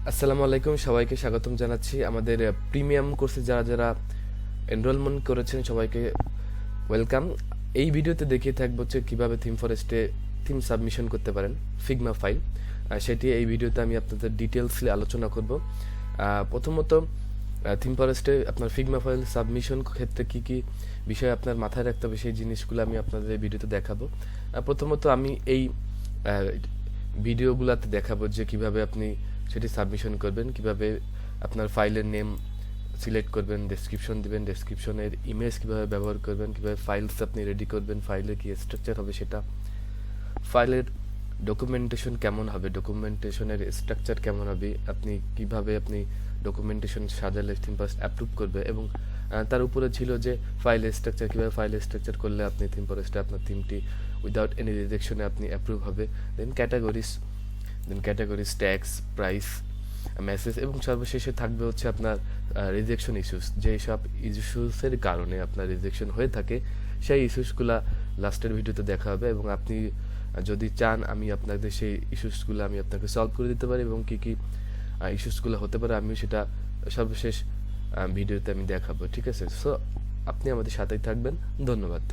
আসসালামু আলাইকুম, সবাইকে স্বাগতম জানাচ্ছি আমাদের প্রিমিয়াম কোর্সে যারা যারা এনরোলমেন্ট করেছেন সবাইকে ওয়েলকাম। এই ভিডিওতে দেখিয়ে থাকবো হচ্ছে কীভাবে থিম ফরেস্টে থিম সাবমিশন করতে পারেন ফিগমা ফাইল। সেটি এই ভিডিওতে আমি আপনাদের ডিটেলসলি আলোচনা করব। প্রথমত থিম ফরেস্টে আপনার ফিগমা ফাইল সাবমিশন ক্ষেত্রে কী কী বিষয় আপনার মাথায় রাখতে হবে সেই জিনিসগুলো আমি আপনাদের এই ভিডিওতে দেখাবো। প্রথমত আমি এই ভিডিওগুলোতে দেখাবো যে কিভাবে আপনি সেটি সাবমিশন করবেন, কিভাবে আপনার ফাইলের নেম সিলেক্ট করবেন, ডেসক্রিপশন দিবেন, ডেসক্রিপশনের ইমেজ কিভাবে ব্যবহার করবেন, কিভাবে ফাইলস আপনি রেডি করবেন, ফাইলের কি স্ট্রাকচার হবে সেটা, ফাইলের ডকুমেন্টেশন কেমন হবে, ডকুমেন্টেশনের স্ট্রাকচার কেমন হবে, আপনি কিভাবে আপনি ডকুমেন্টেশন সাজালে থিম ফরেস্ট অ্যাপ্রুভ করবে, এবং তার উপরে ছিল যে ফাইলের স্ট্রাকচার কীভাবে ফাইলের স্ট্রাকচার করলে আপনি থিম ফরেস্টে আপনার থিমটি উইদাউট এনি রিজেকশনে আপনি অ্যাপ্রুভ হবে। দেন ক্যাটাগরিজ ট্যাক্স, প্রাইস, মেসেজ, এবং সর্বশেষে থাকবে হচ্ছে আপনার রিজেকশন ইস্যুস। যেই সব ইস্যুসের কারণে আপনার রিজেকশন হয়ে থাকে সেই ইস্যুসগুলা লাস্টের ভিডিওতে দেখা হবে, এবং আপনি যদি চান আমি আপনাদের সেই ইস্যুসগুলো আমি আপনাকে সলভ করে দিতে পারি, এবং কী কী ইস্যুসগুলো হতে পারে আমি সেটা সর্বশেষ ভিডিওতে আমি দেখাবো। ঠিক আছে, সো আপনি আমাদের সাথেই থাকবেন। ধন্যবাদ।